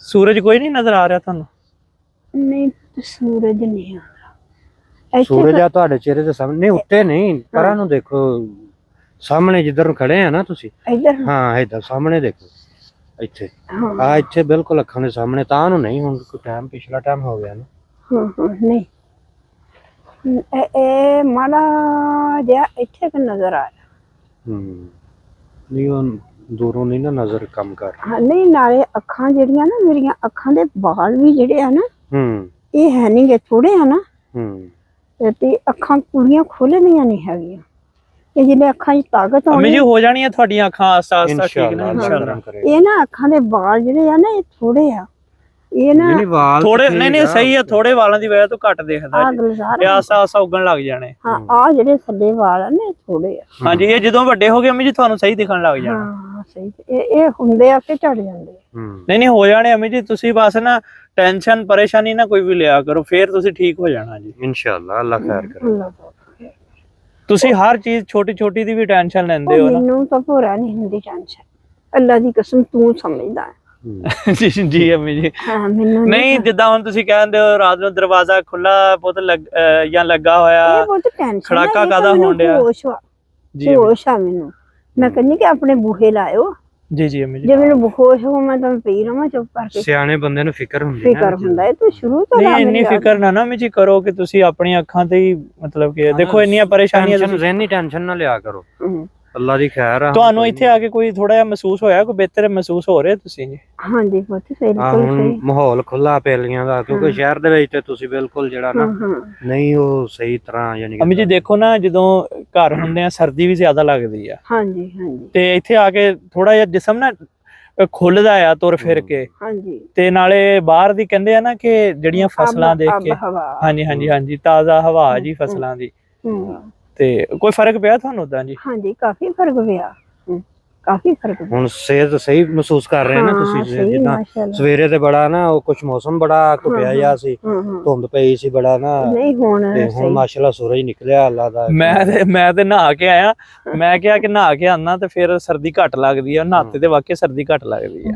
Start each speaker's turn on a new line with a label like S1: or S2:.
S1: ਸੂਰਜ ਕੋਈ ਨਹੀਂ ਨਜ਼ਰ ਆ ਰਿਹਾ ਤੁਹਾਨੂੰ?
S2: ਨਹੀਂ ਸੂਰਜ ਨਹੀਂ ਆ
S3: ਸੂਰਜ ਆ ਤੁਹਾਡੇ ਚਿਹਰੇ ਦੇ ਸਾਹਮਣੇ, ਉੱਤੇ ਨਹੀਂ, ਪਰਾਂ ਨੂੰ ਦੇਖੋ, ਸਾਹਮਣੇ ਜਿੱਧਰ ਨੂੰ ਖੜੇ ਆ ਨਾ ਤੁਸੀਂ।
S2: ਇੱਧਰ
S3: ਹਾਂ ਇੱਧਰ ਸਾਹਮਣੇ ਦੇਖੋ, ਇੱਥੇ ਆ ਇੱਥੇ ਬਿਲਕੁਲ ਅੱਖਾਂ ਦੇ ਸਾਹਮਣੇ। ਤਾਂ ਨੂੰ ਨਹੀਂ, ਹੁਣ ਕੋਈ ਟਾਈਮ ਪਿਛਲਾ ਟਾਈਮ ਹੋ ਗਿਆ ਨਾ।
S2: ਨਹੀਂ ਇਹ ਮਾੜਾ ਜਿਹਾ ਇੱਥੇ ਕਿ ਨਜ਼ਰ ਆ ਰਿਹਾ।
S3: ਨਹੀਂ ਉਹ ਦੂਰੋਂ ਨਹੀਂ ਨਾ ਨਜ਼ਰ ਕੰਮ ਕਰ।
S2: ਨਹੀਂ ਨਾਲੇ ਅੱਖਾਂ ਜਿਹੜੀਆਂ ਨਾ, ਮੇਰੀਆਂ ਅੱਖਾਂ ਦੇ ਵਾਲ ਵੀ ਜਿਹੜੇ ਆ ਨਾ, ਇਹ ਹੈ ਨਹੀਂ ਗੇ, ਥੋੜੇ ਆ ਨਾ। ਤੇ ਅੱਖਾਂ ਕੁੜੀਆਂ ਖੋਲਣੀਆਂ ਨਹੀਂ ਹੈਗੀਆਂ, ਇਹ ਜਿਹੜੇ ਅੱਖਾਂ 'ਚ ਤਾਕਤ
S1: ਅੰਮੀ ਜੀ ਹੋ ਜਾਣੀਆਂ ਤੁਹਾਡੀਆਂ ਅੱਖਾਂ ਆਸਤਾ ਆਸਤਾ ਠੀਕ ਨਾ
S3: ਇਨਸ਼ਾਅੱਲਾ।
S2: ਇਹ ਨਾ ਅੱਖਾਂ ਦੇ ਵਾਲ ਜਿਹੜੇ ਆ ਨਾ, ਇਹ ਥੋੜੇ ਆ, ਇਹ ਨਾ
S1: ਥੋੜੇ ਨਹੀਂ ਸਹੀ ਆ, ਥੋੜੇ ਵਾਲਾਂ ਦੀ ਵਜ੍ਹਾ ਤੋਂ ਘੱਟ ਦਿਖਦਾ ਜੀ, ਇਹ ਆਸਾ ਆਸਾ ਉੱਗਣ ਲੱਗ ਜਾਣੇ।
S2: ਹਾਂ ਆ ਜਿਹੜੇ ਥੱਲੇ ਵਾਲ ਆ ਨਾ, ਥੋੜੇ ਆ।
S1: ਹਾਂਜੀ ਇਹ ਜਦੋਂ ਵੱਡੇ ਹੋ ਗਏ ਅੰਮੀ ਜੀ ਤੁਹਾਨੂੰ ਸਹੀ ਦਿਖਣ ਲੱਗ ਜਾਣਾ।
S2: ਹਾਂ ਸਹੀ, ਇਹ ਹੁੰਦੇ ਆ ਕਿ ਝੜ ਜਾਂਦੇ ਆ।
S1: ਨਹੀਂ ਹੋ ਜਾਣੇ ਅੰਮੀ ਜੀ, ਤੁਸੀਂ ਬਸ ਨਾ ਟੈਨਸ਼ਨ ਪਰੇਸ਼ਾਨੀ ਨਾ ਕੋਈ ਵੀ ਲਿਆ ਕਰੋ, ਫੇਰ ਤੁਸੀਂ ਠੀਕ ਹੋ ਜਾਣਾ ਜੀ
S3: ਇਨਸ਼ਾਅੱਲਾ। ਅੱਲਾ ਖੈਰ ਕਰੇ।
S1: ਤੁਸੀਂ ਹਰ ਚੀਜ਼ ਛੋਟੀ ਛੋਟੀ ਦੀ ਵੀ ਟੈਨਸ਼ਨ ਲੈਂਦੇ ਹੋ ਨਾ।
S2: ਮੈਨੂੰ ਤਾਂ ਪੂਰਾ ਨਹੀਂ ਹੁੰਦੀ ਟੈਨਸ਼ਨ, ਅੱਲਾ ਦੀ ਕਸਮ, ਤੂੰ ਸਮਝਦਾ ਹੈ।
S1: ਜੀ ਜੀ ਅੰਮੀ ਜੀ।
S2: ਹਾਂ ਮੈਨੂੰ
S1: ਨਹੀਂ ਜਿੱਦਾਂ ਹੁਣ ਤੁਸੀਂ ਕਹਿੰਦੇ ਹੋ ਰਾਤ ਨੂੰ ਦਰਵਾਜ਼ਾ ਖੁੱਲਾ ਪੁੱਤ ਜਾਂ ਲੱਗਾ ਹੋਇਆ, ਖੜਾਕਾ ਕਾਦਾ ਹੋਣ ਡਿਆ?
S2: ਜੀ ਹੋਸ਼ ਆ ਮੈਨੂੰ, ਮੈਂ ਕਹਿੰਦੀ ਕਿ ਆਪਣੇ ਬੂਹੇ ਲਾਇਓ।
S1: ਜੀ ਜੀ ਅੰਮੀ ਜੀ।
S2: ਜੇ ਮੈਨੂੰ ਬਖੋਸ਼ ਹੋ ਮੈਂ ਤਾਂ ਪਈ ਰਵਾਂ ਚੁੱਪ ਕਰਕੇ।
S3: ਸਿਆਣੇ ਬੰਦੇ ਨੂੰ ਫਿਕਰ ਹੁੰਦੀ
S2: ਹੈ, ਫਿਕਰ ਹੁੰਦਾ ਹੈ। ਤੂੰ ਸ਼ੁਰੂ ਤੋਂ
S1: ਨਹੀਂ ਇੰਨੀ ਫਿਕਰ ਨਾ ਅੰਮੀ ਜੀ ਕਰੋ ਕਿ ਤੁਸੀਂ ਆਪਣੀਆਂ ਅੱਖਾਂ ਤੇ ਹੀ ਮਤਲਬ ਕਿ ਦੇਖੋ ਇੰਨੀਆਂ ਪਰੇਸ਼ਾਨੀਆਂ,
S3: ਜ਼ਹਿਨੀ ਟੈਨਸ਼ਨ ਨਾ ਲਿਆ ਕਰੋ। ਅੱਲਾ ਦੀ ਖੈਰ ਆ।
S1: ਤੁਹਾਨੂੰ ਇੱਥੇ ਆ ਕੇ ਕੋਈ ਥੋੜਾ ਜਿਹਾ ਮਹਿਸੂਸ ਹੋਇਆ, ਕੋਈ ਬਿਹਤਰ ਮਹਿਸੂਸ ਹੋ ਰਿਹਾ ਤੁਸੀਂ ਜੀ?
S2: ਹਾਂਜੀ ਬਹੁਤ
S3: ਹੁਣ ਮਾਹੌਲ ਖੁੱਲਾ ਪੈਲੀਆਂ ਦਾ, ਕਿਉਂਕਿ ਸ਼ਹਿਰ ਦੇ ਵਿੱਚ ਤੇ ਤੁਸੀਂ ਬਿਲਕੁਲ ਜਿਹੜਾ ਨਾ ਨਹੀਂ ਉਹ ਸਹੀ ਤਰ੍ਹਾਂ ਯਾਨੀ
S1: ਅੰਮੀ ਜੀ ਦੇਖੋ ਨਾ, ਜਦੋਂ ਘਰ ਹੁੰਦੇ ਆ ਸਰਦੀ ਵੀ ਜ਼ਿਆਦਾ ਲੱਗਦੀ ਆ।
S2: ਹਾਂਜੀ ਹਾਂਜੀ।
S1: ਤੇ ਇੱਥੇ ਆ ਕੇ ਥੋੜਾ ਜਿਹਾ ਜਿਸਮ ਨਾ ਖੁੱਲਦਾ ਆ ਤੁਰ ਫਿਰ ਕੇ।
S2: ਹਾਂਜੀ।
S1: ਤੇ ਨਾਲੇ ਬਾਹਰ ਦੀ ਕਹਿੰਦੇ ਆ ਨਾ ਕਿ ਜਿਹੜੀਆਂ ਫਸਲਾਂ ਦੇਖ ਕੇ, ਹਾਂਜੀ ਹਾਂਜੀ ਹਾਂਜੀ, ਤਾਜ਼ਾ ਹਵਾ ਜੀ ਫਸਲਾਂ ਦੀ। ਤੇ ਕੋਈ ਫਰਕ ਪਿਆ ਤੁਹਾਨੂੰ ਉਦਾਂ ਜੀ? ਹਾਂਜੀ
S2: ਕਾਫੀ ਫਰਕ ਪਿਆ, ਕਾਫੀ ਫਰਕ।
S3: ਹੁਣ ਸਿਹਤ ਸਹੀ ਮਹਿਸੂਸ ਕਰ ਰਹੇ ਨਾ ਤੁਸੀਂ? ਜਿੱਦਾਂ ਸਵੇਰੇ ਤੇ ਬੜਾ ਨਾ ਉਹ ਕੁਝ ਮੌਸਮ ਬੜਾ ਘੁਪਿਆ ਜਿਹਾ ਸੀ, ਧੁੰਦ ਪਈ ਸੀ ਬੜਾ ਨਾ,
S2: ਨਹੀਂ ਹੁਣ
S3: ਮਾਸ਼ਾਅੱਲਾ ਸੂਰਜ ਨਿਕਲਿਆ ਅੱਲਾ ਦਾ।
S1: ਮੈਂ ਤੇ ਨਹਾ ਕੇ ਆਇਆ, ਮੈਂ ਕਿਹਾ ਕਿ ਨਹਾ ਕੇ ਆਨਾ ਤੇ ਫਿਰ ਸਰਦੀ ਘੱਟ ਲੱਗਦੀ ਆ, ਨਹਾਤੇ ਤੇ ਵਾਕਿਆ ਸਰਦੀ ਘੱਟ ਲੱਗਦੀ ਆ।